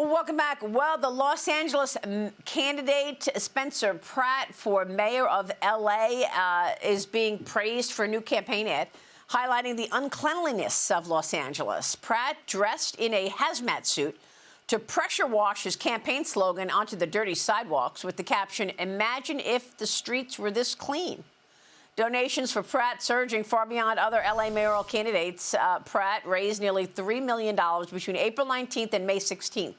Well, welcome back. Well, the Los Angeles candidate Spencer Pratt for mayor of L.A. Is being praised for a new campaign ad highlighting the uncleanliness of Los Angeles. Pratt dressed in a hazmat suit to pressure wash his campaign slogan onto the dirty sidewalks with the caption, "Imagine if the streets were this clean." Donations for Pratt surging far beyond other L.A. mayoral candidates. Pratt raised nearly $3 million between April 19th and May 16th.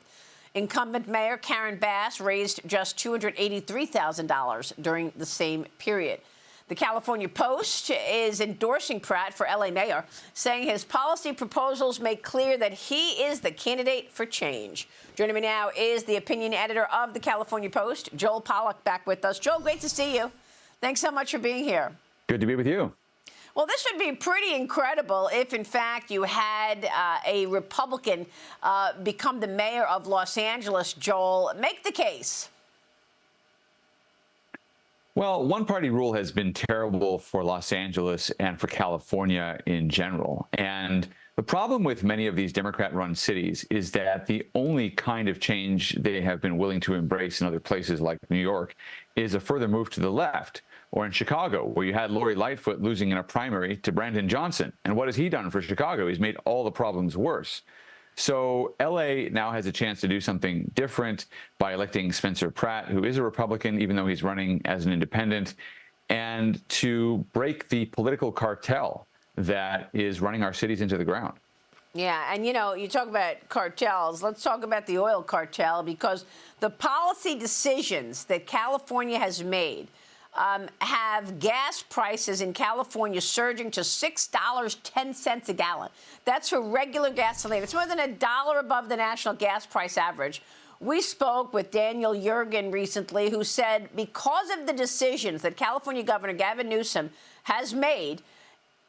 Incumbent Mayor Karen Bass raised just $283,000 during the same period. The California Post is endorsing Pratt for L.A. mayor, saying his policy proposals make clear that he is the candidate for change. Joining me now is the opinion editor of the California Post, Joel Pollak, back with us. Joel, great to see you. Thanks so much for being here. Good to be with you. Well, this would be pretty incredible if, in fact, you had a Republican become the mayor of Los Angeles. Joel, make the case. Well, one-party rule has been terrible for Los Angeles and for California in general. And the problem with many of these Democrat-run cities is that the only kind of change they have been willing to embrace in other places like New York is a further move to the left. Or in Chicago, where you had Lori Lightfoot losing in a primary to Brandon Johnson. And what has he done for Chicago? He's made all the problems worse. So LA now has a chance to do something different by electing Spencer Pratt, who is a Republican, even though he's running as an independent, and to break the political cartel that is running our cities into the ground. Yeah, and you know, you talk about cartels. Let's talk about the oil cartel, because the policy decisions that California has made have gas prices in California surging to $6.10 a gallon. That's for regular gasoline. It's more than $1 above the national gas price average. We spoke with Daniel Yergin recently, who said because of the decisions that California Governor Gavin Newsom has made,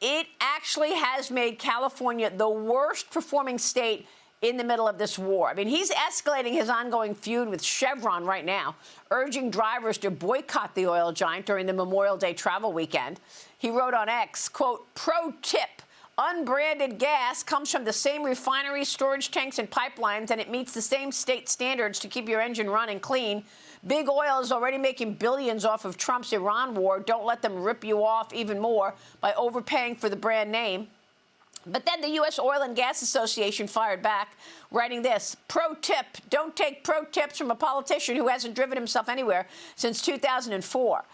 it actually has made California the worst performing state in the middle of this war. I mean, he's escalating his ongoing feud with Chevron right now, urging drivers to boycott the oil giant during the Memorial Day travel weekend. He wrote on X, quote, "Pro tip, unbranded gas comes from the same refineries, storage tanks, and pipelines, and it meets the same state standards to keep your engine running clean. Big oil is already making billions off of Trump's Iran war. Don't let them rip you off even more by overpaying for the brand name." But then the U.S. Oil and Gas Association fired back, writing this, "Pro tip, don't take pro tips from a politician who hasn't driven himself anywhere since 2004.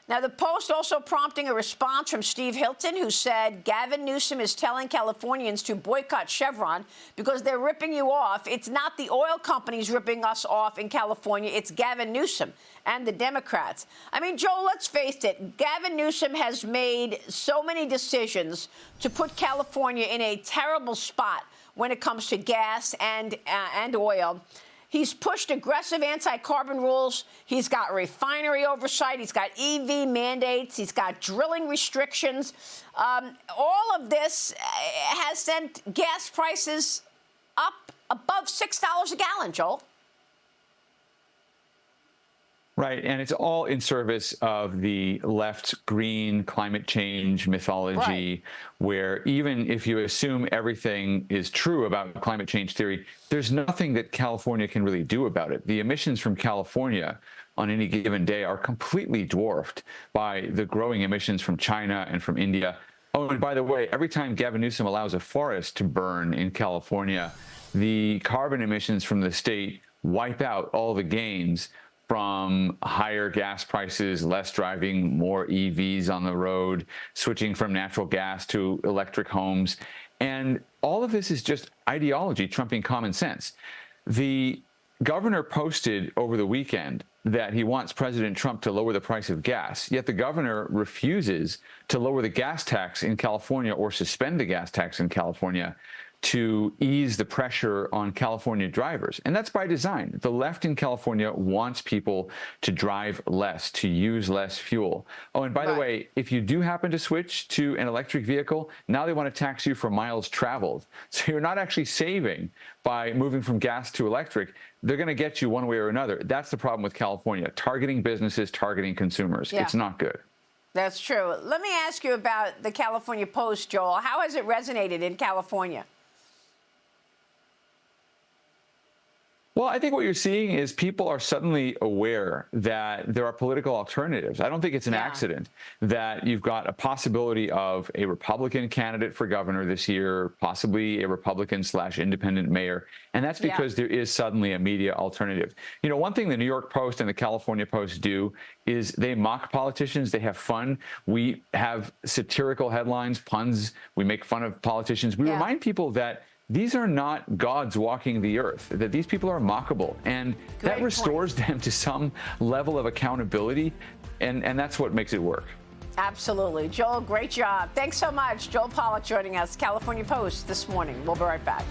Now, the Post also prompting a response from Steve Hilton, who said Gavin Newsom is telling Californians to boycott Chevron because they're ripping you off. It's not the oil companies ripping us off in California. It's Gavin Newsom and the Democrats. I mean, Joel, let's face it. Gavin Newsom has made so many decisions to put California in a terrible spot when it comes to gas and oil. He's pushed aggressive anti-carbon rules. He's got refinery oversight. He's got EV mandates. He's got drilling restrictions. All of this has sent gas prices up above $6 a gallon, Joel. Right, and it's all in service of the left green climate change mythology, where even if you assume everything is true about climate change theory, there's nothing that California can really do about it. The emissions from California on any given day are completely dwarfed by the growing emissions from China and from India. Oh, and by the way, every time Gavin Newsom allows a forest to burn in California, the carbon emissions from the state wipe out all the gains from higher gas prices, less driving, more EVs on the road, switching from natural gas to electric homes. And all of this is just ideology trumping common sense. The governor posted over the weekend that he wants President Trump to lower the price of gas, yet the governor refuses to lower the gas tax in California or suspend the gas tax in California to ease the pressure on California drivers. And that's by design. The left in California wants people to drive less, to use less fuel. Oh, and by the way, if you do happen to switch to an electric vehicle, now they want to tax you for miles traveled. So you're not actually saving by moving from gas to electric. They're going to get you one way or another. That's the problem with California, targeting businesses, targeting consumers. Yeah. It's not good. That's true. Let me ask you about the California Post, Joel. How has it resonated in California? Well, I think what you're seeing is people are suddenly aware that there are political alternatives. I don't think it's an accident that you've got a possibility of a Republican candidate for governor this year, possibly a Republican/independent mayor. And that's because there is suddenly a media alternative. You know, one thing the New York Post and the California Post do is they mock politicians. They have fun. We have satirical headlines, puns. We make fun of politicians. We remind people that these are not gods walking the earth, that these people are mockable. And that restores them to some level of accountability. And that's what makes it work. Absolutely. Joel, great job. Thanks so much. Joel Pollak joining us, California Post this morning. We'll be right back.